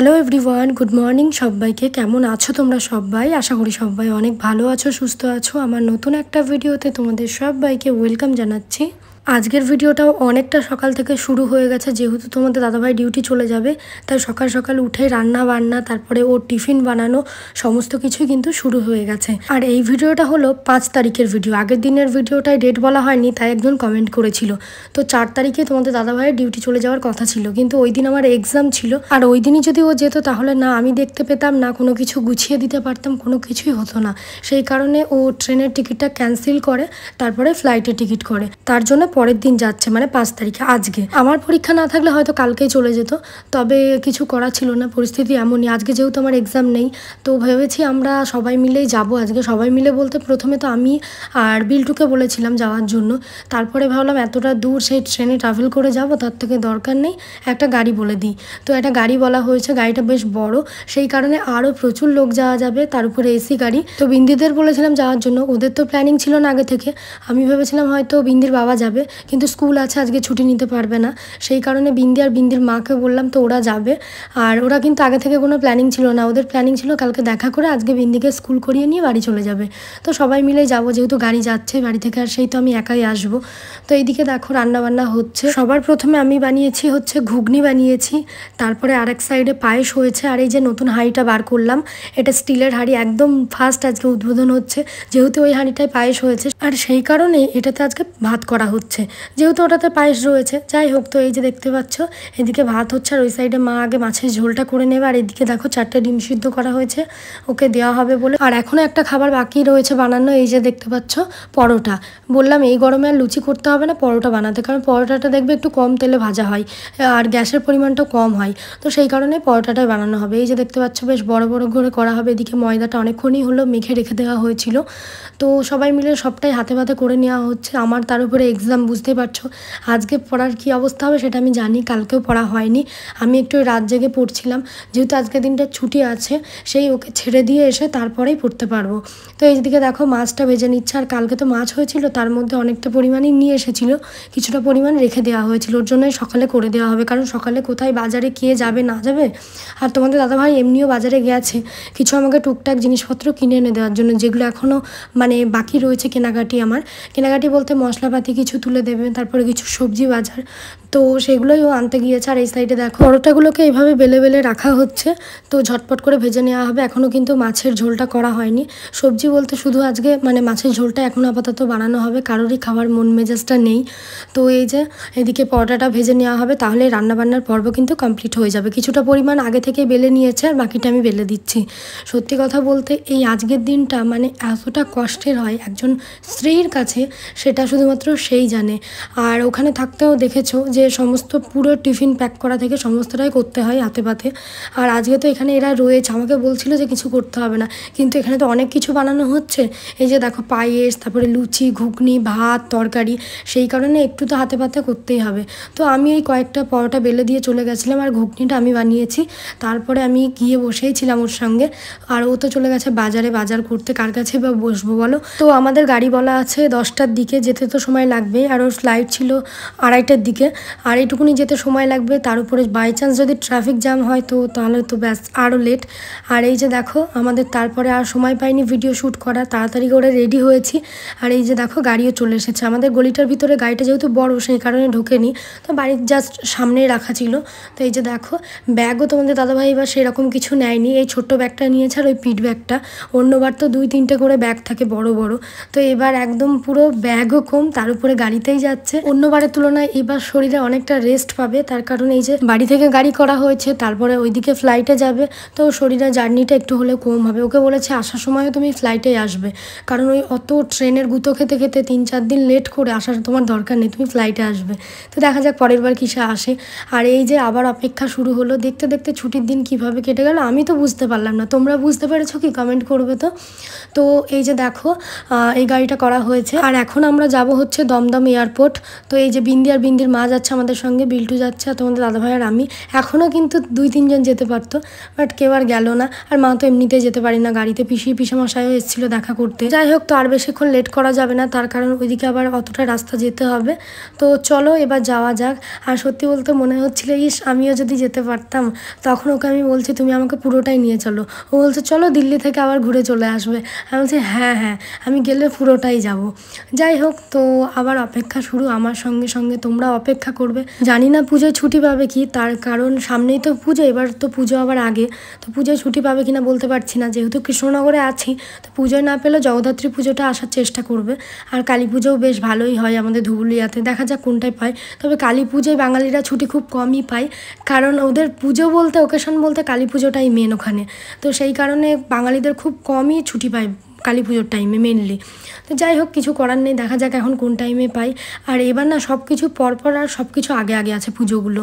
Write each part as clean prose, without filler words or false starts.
Hello everyone, good morning সবাইকে। কেমন আছো তোমরা সবাই? আশা করি সবাই অনেক ভালো আছো, সুস্থ আছো। আমার নতুন একটা ভিডিওতে তোমাদের সবাইকে ওয়েলকাম জানাচ্ছি। আজকের ভিডিওটাও অনেকটা সকাল থেকে শুরু হয়ে গেছে, যেহেতু তোমাদের দাদাভাই ডিউটি চলে যাবে, তাই সকাল সকাল উঠে রান্না বান্না, তারপরে ওর টিফিন বানানো, সমস্ত কিছুই কিন্তু শুরু হয়ে গেছে। আর এই ভিডিওটা হলো 5 তারিখের ভিডিও। আগের দিনের ভিডিওটায় ডেট বলা হয়নি, তাই একজন কমেন্ট করেছিল। তো 4 তারিখে তোমাদের দাদাভাইয়ের ডিউটি চলে যাওয়ার কথা ছিল, কিন্তু ওই দিন আমার এক্সাম ছিল। আর ওই দিনই যদি ও যেত তাহলে না আমি দেখতে পেতাম, না কোনো কিছু গুছিয়ে দিতে পারতাম, কোনো কিছুই হতো না। সেই কারণে ও ট্রেনের টিকিটটা ক্যান্সেল করে তারপরে ফ্লাইটের টিকিট করে। তার জন্য পরের দিন যাচ্ছে, মানে 5 তারিখে। আজকে আমার পরীক্ষা না থাকলে হয়তো কালকেই চলে যেত, তবে কিছু করা ছিল না, পরিস্থিতি এমনই। আজকে যেহেতু আমার এক্সাম নেই, তো ভেবেছি আমরা সবাই মিলেই যাব আজকে। সবাই মিলে বলতে প্রথমে তো আমি আর বিল্টুকে বলেছিলাম যাওয়ার জন্য, তারপরে ভাবলাম এতটা দূর সেই ট্রেনে ট্রাভেল করে যাব, তার থেকে দরকার নেই, একটা গাড়ি বলে দিই। তো একটা গাড়ি বলা হয়েছে, গাড়িটা বেশ বড়, সেই কারণে আরও প্রচুর লোক যাওয়া যাবে, তার উপরে এসি গাড়ি। তো বিন্দিদের বলেছিলাম যাওয়ার জন্য, ওদের তো প্ল্যানিং ছিল না আগে থেকে। আমি ভেবেছিলাম হয়তো বিন্দির বাবা যাবে, কিন্তু স্কুল আছে আজকে, ছুটি নিতে পারবে না। সেই কারণে বিন্দি আর বিন্দির মাকে বললাম, তো ওরা যাবে। আর ওরা কিন্তু আগে থেকে কোনো প্ল্যানিং ছিল না, ওদের প্ল্যানিং ছিল কালকে দেখা করে আজকে বিন্দিকে স্কুল করিয়ে নিয়ে বাড়ি চলে যাবে। তো সবাই মিলে যাবো, যেহেতু গাড়ি যাচ্ছে বাড়ি থেকে, আর সেই তো আমি একাই আসবো। তো এইদিকে দেখো রান্নাবান্না হচ্ছে। সবার প্রথমে আমি বানিয়েছি হচ্ছে ঘুগনি বানিয়েছি, তারপরে আরেক সাইডে পায়েস হয়েছে। আর এই যে নতুন হাঁড়িটা বার করলাম, এটা স্টিলের হাঁড়ি, একদম ফার্স্ট আজকে উদ্বোধন হচ্ছে, যেহেতু ওই হাঁড়িটায় পায়েস হয়েছে। আর সেই কারণে এটাতে আজকে ভাত করা হচ্ছে, যেহেতু ওটাতে পায়েস রয়েছে। যাই হোক, তো এই যে দেখতে পাচ্ছ এদিকে ভাত হচ্ছে, আর ওই সাইডে মা আগে মাছের ঝোলটা করে নেবে। আর এদিকে দেখো 4টে ডিম সিদ্ধ করা হয়েছে, ওকে দেওয়া হবে বলে। আর এখনও একটা খাবার বাকি রয়েছে বানানো, এই যে দেখতে পাচ্ছ পরোটা। বললাম এই গরমে আর লুচি করতে হবে না, পরোটা বানাতে, কারণ পরোটাটা দেখবে একটু কম তেলে ভাজা হয় আর গ্যাসের পরিমাণটাও কম হয়। তো সেই কারণে পরোটাটাই বানানো হবে। এই যে দেখতে পাচ্ছ বেশ বড় বড় করে করা হবে। এদিকে ময়দাটা অনেকক্ষণই হলো মেখে রেখে দেওয়া হয়েছিল, তো সবাই মিলে সবটাই হাতে পাতে করে নেওয়া হচ্ছে। আমার তার উপরে এক্সাম, বুঝতে পারছো আজকে পড়ার কি অবস্থা হবে সেটা আমি জানি, কালকেও পড়া হয়নি। আমি একটু রাত জেগে পড়ছিলাম, যেহেতু আজকের দিনটা ছুটি আছে, সেই ওকে ছেড়ে দিয়ে এসে তারপরেই পড়তে পারবো। তো এইদিকে দেখো মাছটা ভেজে নিচ্ছে। আর কালকে তো মাছ হয়েছিল, তার মধ্যে অনেকটা পরিমাণই নিয়ে এসেছিলো, কিছুটা পরিমাণ রেখে দেওয়া হয়েছিল, ওর জন্যই সকালে করে দেওয়া হবে, কারণ সকালে কোথায় বাজারে কে যাবে না যাবে। আর তোমাদের দাদাভাই এমনিও বাজারে গেছে কিছু আমাকে টুকটাক জিনিসপত্র কিনে এনে দেওয়ার জন্য, যেগুলো এখনও মানে বাকি রয়েছে কেনাকাটি। আমার কেনাকাটি বলতে মশলাপাতি কিছু তুলে দেবে, তারপরে কিছু সবজি বাজার, তো সেগুলোই ও আনতে গিয়েছে। আর এই সাইডে দেখো পরোটাগুলোকে এইভাবে বেলে বেলে রাখা হচ্ছে, তো ঝটপট করে ভেজে নেওয়া হবে। এখনও কিন্তু মাছের ঝোলটা করা হয়নি, সবজি বলতে শুধু আজকে মানে মাছের ঝোলটা এখন আপাতত বানানো হবে, কারোরই খাওয়ার মন মেজাজটা নেই। তো এই যে এদিকে পরোটাটা ভেজে নেওয়া হবে, তাহলে রান্নাবান্নার পর্ব কিন্তু কমপ্লিট হয়ে যাবে। কিছুটা পরিমাণ আগে থেকে বেলে নিয়েছে, আর বাকিটা আমি বেলে দিচ্ছি। সত্যি কথা বলতে এই আজকের দিনটা মানে এতটা কষ্টের হয় একজন স্ত্রীর কাছে, সেটা শুধুমাত্র সেই জানে। আর ওখানে থাকতেও দেখেছো যে সমস্ত পুরো টিফিন প্যাক করা থেকে সমস্তটাই করতে হয় হাতে পাতে। আর আজকে তো এখানে এরা রয়েছে, আমাকে বলছিল যে কিছু করতে হবে না, কিন্তু এখানে তো অনেক কিছু বানানো হচ্ছে। এই যে দেখো পায়েস, তারপরে লুচি, ঘুগনি, ভাত, তরকারি, সেই কারণে একটু তো হাতে পাতে করতেই হবে। তো আমি এই কয়েকটা পরোটা বেলে দিয়ে চলে গেছিলাম, আর ঘুগনিটা আমি বানিয়েছি। তারপরে আমি গিয়ে বসেই ছিলাম ওর সঙ্গে, আর ও তো চলে গেছে বাজারে বাজার করতে, কার কাছে বা বসবো বলো। তো আমাদের গাড়ি বলা আছে 10টার দিকে, যেতে তো সময় লাগবেই, আর ওর ফ্লাইট ছিল 2:30টার দিকে, আর এইটুকুনি যেতে সময় লাগবে। তার উপরে বাই চান্স যদি ট্রাফিক জ্যাম হয় তো তাহলে তো ব্যাস আরও লেট। আর এই যে দেখো আমাদের তারপরে আর সময় পাইনি ভিডিও শ্যুট করা, তাড়াতাড়ি করে রেডি হয়েছি। আর এই যে দেখো গাড়িও চলে এসেছে আমাদের গলিটার ভিতরে, গাড়িটা যেহেতু বড় সেই কারণে ঢোকেনি, তো বাড়ির জাস্ট সামনেই রাখা ছিল। তো এই যে দেখো ব্যাগও তোমাদের দাদাভাই এবার সেরকম কিছু নেয়নি, এই ছোট্ট ব্যাগটা নিয়েছে আর ওই পিঠ ব্যাগটা। অন্যবার তো 2-3টে করে ব্যাগ থাকে বড় বড়, তো এবার একদম পুরো ব্যাগও কম, তার উপরে গাড়িতেই যাচ্ছে। অন্যবারের তুলনায় এবার শরীরে অনেকটা রেস্ট পাবে, তার কারণ এই যে বাড়ি থেকে গাড়ি করা হয়েছে, তারপরে ওইদিকে ফ্লাইটে যাবে, তো শরীরে জার্নিটা একটু হলেও কম হবে। ওকে বলেছে আসার সময়ও তুমি ফ্লাইটেই আসবে, কারণ ওই অত ট্রেনের গুঁতো খেতে খেতে 3-4 দিন লেট করে আসার তোমার দরকার নেই, তুমি ফ্লাইটে আসবে। তো দেখা যাক পরের বার কিসে আসে। আর এই যে আবার অপেক্ষা শুরু হলো, দেখতে দেখতে ছুটির দিন কিভাবে কেটে গেল আমি তো বুঝতে পারলাম না, তোমরা বুঝতে পেরেছো কি? কমেন্ট করবে তো। তো এই যে দেখো এই গাড়িটা করা হয়েছে, আর এখন আমরা যাব হচ্ছে দমদম এয়ারপোর্ট। তো এই যে বিন্দি আর বিন্দির মা যাচ্ছে আমাদের সঙ্গে, বিল্টু যাচ্ছে আর তোমাদের দাদাভাই আর আমি। এখনও কিন্তু 2-3 জন যেতে পারতো, বাট কেউ আর গেল না। আর মা তো এমনিতেই যেতে পারি না, গাড়িতে পিসামশাইও এসেছিলো দেখা করতে। যাই হোক, তো আর বেশিক্ষণ লেট করা যাবে না, তার কারণ ওইদিকে আবার অতটা রাস্তা যেতে হবে। তো চলো এবার যাওয়া যাক। আর সত্যি বলতে মনে হচ্ছিল আমিও যদি যেতে পারতাম। তখন ওকে আমি বলছি তুমি আমাকে পুরোটাই নিয়ে চলো। ও বলছে চলো দিল্লি থেকে আবার ঘুরে চলে আসবে। আমি বলছি হ্যাঁ আমি গেলে পুরোটাই যাব। যাই হোক, তো আবার অপেক্ষা শুরু। আমার সঙ্গে সঙ্গে তোমরা অপেক্ষা করবে। জানি না পুজোয় ছুটি পাবে কি, তার কারণ সামনেই তো পুজো, এবার তো পুজো আবার আগে। তো পুজোয় ছুটি পাবে কিনা বলতে পারছি না, যেহেতু কৃষ্ণনগরে আছি। তো পুজোয় না পেলে জগদ্ধাত্রী পুজোটা আসার চেষ্টা করবে। আর কালী পুজোও বেশ ভালোই হয় আমাদের ধুবুলিয়াতে, দেখা যাক কোনটায় পায়। তবে কালী পুজোয় বাঙালিরা ছুটি খুব কমই পায়, কারণ ওদের পুজো বলতে ওকেশন বলতে কালী পুজোটাই মেন ওখানে। তো সেই কারণে বাঙালিদের খুব কমই ছুটি পায় কালী পুজোর টাইমে মেনলি। তো যাই হোক, কিছু করার নেই, দেখা যাক এখন কোন টাইমে পাই। আর এবার না সব কিছু পরপর আর সব কিছু আগে আগে আছে পুজোগুলো।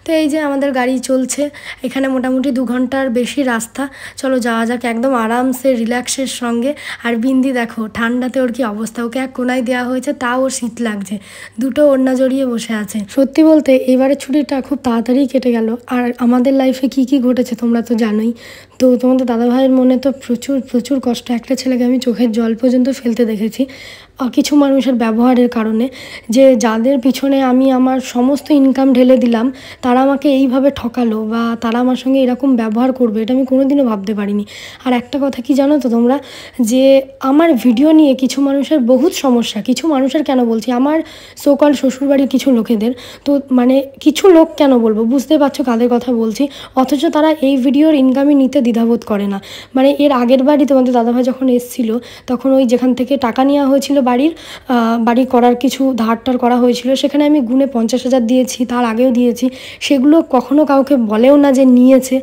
তো এই যে আমাদের গাড়ি চলছে, এখানে মোটামুটি 2 ঘন্টার বেশি রাস্তা। চলো যাওয়া যাক একদম আরামসে রিল্যাক্সের সঙ্গে। আর বিন্দি দেখো ঠান্ডাতে ওর কি অবস্থা, ওকে এক কোনায় দেওয়া হয়েছে, তাও ওর শীত লাগছে, দুটো ওড়না জড়িয়ে বসে আছে। সত্যি বলতে এবারের ছুটিটা খুব তাড়াতাড়ি কেটে গেল। আর আমাদের লাইফে কি কি ঘটেছে তোমরা তো জানোই। তো তোমাদের দাদাভাইয়ের মনে তো প্রচুর প্রচুর কষ্ট। একটা ছেলেকে আমি চোখের জল পর্যন্ত ফেলতে দেখেছি কিছু মানুষের ব্যবহারের কারণে, যে যাদের পিছনে আমি আমার সমস্ত ইনকাম ঢেলে দিলাম, তারা আমাকে এইভাবে ঠকালো বা তারা আমার সঙ্গে এরকম ব্যবহার করবে, এটা আমি কোনোদিনও ভাবতে পারিনি। আর একটা কথা কি জানো তো তোমরা, যে আমার ভিডিও নিয়ে কিছু মানুষের বহুত সমস্যা। কিছু মানুষের কেন বলছি, আমার সোকল শ্বশুরবাড়ির কিছু লোকেদের। তো মানে কিছু লোক কেন বলবো, বুঝতে পারছো কাদের কথা বলছি। অথচ তারা এই ভিডিওর ইনকামই নিতে দ্বিধাবোধ করে না। মানে এর আগের বাড়ি তোমাদের দাদাভাই যখন এসেছিল, তখন ওই যেখান থেকে টাকা নেওয়া হয়েছিল বাড়ি করার কিছু ধারটার করা হয়েছিল, সেখানে আমি গুনে 50,000 দিয়েছি, তার আগেও দিয়েছি। সেগুলো কখনো কাউকে বলেও না যে নিয়েছে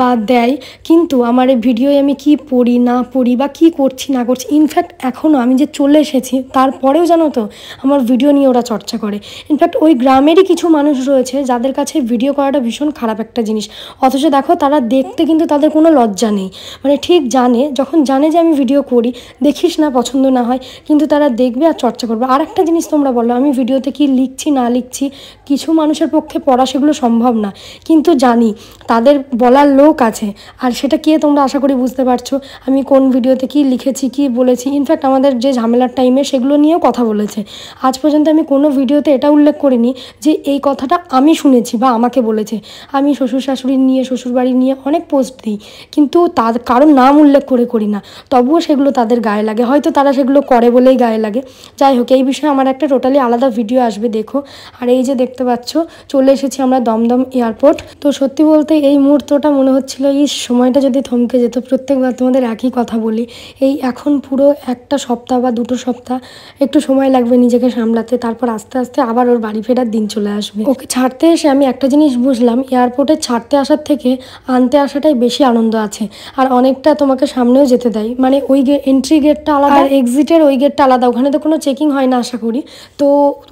বা দেয়। কিন্তু আমার এই ভিডিওয় আমি কি পড়ি না পড়ি বা কি করছি না করছি, ইনফ্যাক্ট এখনও আমি যে চলে এসেছি তারপরেও জানো তো আমার ভিডিও নিয়ে ওরা চর্চা করে। ইনফ্যাক্ট ওই গ্রামেরই কিছু মানুষ রয়েছে যাদের কাছে ভিডিও করাটা ভীষণ খারাপ একটা জিনিস। অথচ দেখো তারা দেখতে কিন্তু তাদের কোনো লজ্জা নেই। মানে ঠিক যখন জানে যে আমি ভিডিও করি, দেখিস না পছন্দ না হয়, কিন্তু তারা দেখবে আর চর্চা করবে। আর একটা জিনিস তোমরা বলো, আমি ভিডিওতে কি লিখছি না লিখছি, কিছু মানুষের পক্ষে পড়া সেগুলো সম্ভব না, কিন্তু জানি তাদের বলার লোক আছে। আর সেটা কে তোমরা আশা করি বুঝতে পারছো আমি কোন ভিডিওতে কি লিখেছি কি বলেছি। ইনফ্যাক্ট আমাদের যে ঝামেলার টাইমে সেগুলো নিয়েও কথা বলেছে। আজ পর্যন্ত আমি কোনো ভিডিওতে এটা উল্লেখ করিনি যে এই কথাটা আমি শুনেছি বা আমাকে বলেছে। আমি শ্বশুর শাশুড়ি নিয়ে, শ্বশুরবাড়ি নিয়ে অনেক পোস্ট দিই, কিন্তু তার কারণ নাম উল্লেখ করি না। তবুও সেগুলো তাদের গায়ে লাগে, হয়তো তারা সেগুলো করে বলেই গায়ে লাগে। যাই হোক, এই বিষয়ে আমার একটা টোটালি আলাদা ভিডিও আসবে, দেখো। আর এই যে দেখতে পাচ্ছ চলে এসেছি আমরা দমদম এয়ারপোর্ট। তো সত্যি বলতে এই মুহূর্তটা মনে হচ্ছিল এই সময়টা যদি থমকে যেত। প্রত্যেকবার তোমাদের একই কথা বলি, এই এখন পুরো একটা সপ্তাহ বা 2 সপ্তাহ একটু সময় লাগবে নিজেকে সামলাতে, তারপর আস্তে আস্তে আবার ওর বাড়ি ফেরার দিন চলে আসবে। ওকে ছাড়তে এসে আমি একটা জিনিস বুঝলাম, এয়ারপোর্টে ছাড়তে আসার থেকে আনতে আসাটাই বেশি আনন্দ আছে। আর অনেকটা তোমাকে সামনেও যেতে দেয়, মানে ওই এন্ট্রি গেটটা আলাদা আর এক্সিটের ওই গেটটা আলাদা, ওখানে তো কোনো চেকিং হয় না আশা করি। তো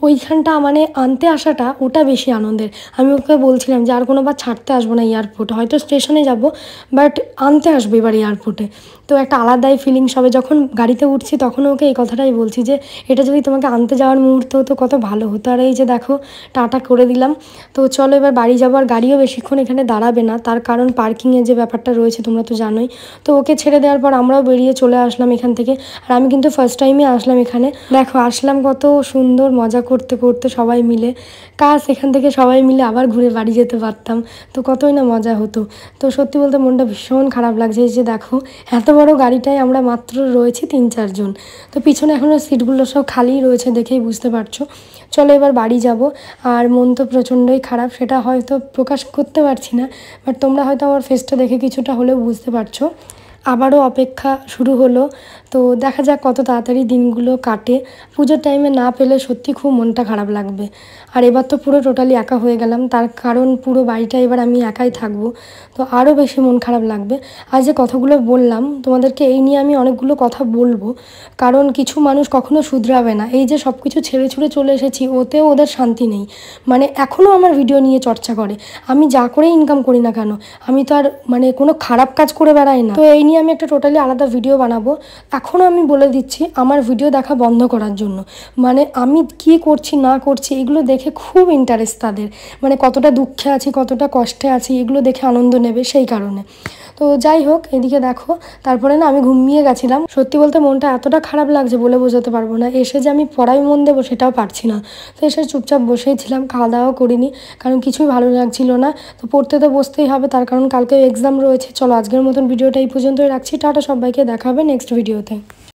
ওইখানটা মানে আনতে আসাটা ওটা বেশি আনন্দের। আমি ওকে বলছিলাম যে আর কোনোবার ছাড়তে আসবো না এয়ারপোর্টে, হয়তো স্টেশনে যাব, বাট আনতে আসবো এবার এয়ারপোর্টে। তো একটা আলাদাই ফিলিংস হবে। যখন গাড়িতে উঠছি তখন ওকে এই কথাটাই বলছি যে এটা যদি তোমাকে আনতে যাওয়ার মুহূর্ত হতো কত ভালো হতো। আর এই যে দেখো টাটা করে দিলাম। তো চলো এবার বাড়ি যাবো। আর গাড়িও বেশিক্ষণ এখানে দাঁড়াবে না, তার কারণ পার্কিংয়ের যে ব্যাপারটা রয়েছে তোমরা তো জানোই। তো ওকে ছেড়ে দেওয়ার পর আমরাও বেরিয়ে চলে আসলাম এখান থেকে। আর আমি কিন্তু ফার্স্ট টাইমে আসলাম এখানে। দেখো আসলাম কত সুন্দর মজা করতে করতে সবাই মিলে। কাজ এখান থেকে সবাই মিলে আবার ঘুরে বাড়ি যেতে পারতাম, তো কতই না মজা হতো। তো সত্যি বলতে মনটা ভীষণ খারাপ লাগছে। এই যে দেখো এত বড় গাড়িটায় আমরা মাত্র রয়েছি 3-4 জন। তো পিছনে এখনও সিটগুলো সব খালিই রয়েছে, দেখেই বুঝতে পারছো। চলো এবার বাড়ি যাব। আর মন তো প্রচণ্ডই খারাপ, সেটা হয়তো প্রকাশ করতে পারছি না, বাট তোমরা হয়তো আমার ফেসটা দেখে কিছুটা হলেও বুঝতে পারছো। আবারও অপেক্ষা শুরু হলো। তো দেখা যাক কত তাড়াতাড়ি দিনগুলো কাটে। পুজোর টাইমে না পেলে সত্যি খুব মনটা খারাপ লাগবে। আর এবার তো পুরো টোটালি একা হয়ে গেলাম, তার কারণ পুরো বাড়িটা এবার আমি একাই থাকবো, তো আরও বেশি মন খারাপ লাগবে। আর যে কথাগুলো বললাম তোমাদেরকে, এই নিয়ে আমি অনেকগুলো কথা বলবো, কারণ কিছু মানুষ কখনো শুধরাবে না। এই যে সব কিছু ছেড়ে ছুড়ে চলে এসেছি, ওতেও ওদের শান্তি নেই। মানে এখনও আমার ভিডিও নিয়ে চর্চা করে। আমি যা করে ইনকাম করি না কেন, আমি তো আর মানে কোনো খারাপ কাজ করে বেড়াই না। তো এই নিয়ে আমি একটা টোটালি আলাদা ভিডিও বানাবো। এখনও আমি বলে দিচ্ছি আমার ভিডিও দেখা বন্ধ করার জন্য, মানে আমি কী করছি না করছি এগুলো দেখে খুব ইন্টারেস্ট তাদের, মানে কতটা দুঃখে আছি কতটা কষ্টে আছি এগুলো দেখে আনন্দ নেবে সেই কারণে। তো যাই হোক, এদিকে দেখো তারপরে না আমি ঘুমিয়ে গেছিলাম। সত্যি বলতে মনটা এতটা খারাপ লাগছে বলে বোঝাতে পারবো না। এসে যে আমি পড়ায় মন দেবো সেটাও পারছি না। তো এসে চুপচাপ বসেই ছিলাম, খাওয়া দাওয়াও করিনি, কারণ কিছুই ভালো লাগছিল না। তো পড়তে তো বসতেই হবে, তার কারণ কালকে এক্সাম রয়েছে। চলো আজকের মতন ভিডিওটা এই পর্যন্তই রাখছি। টাটা, সবাইকে দেখা হবে নেক্সট ভিডিওতে।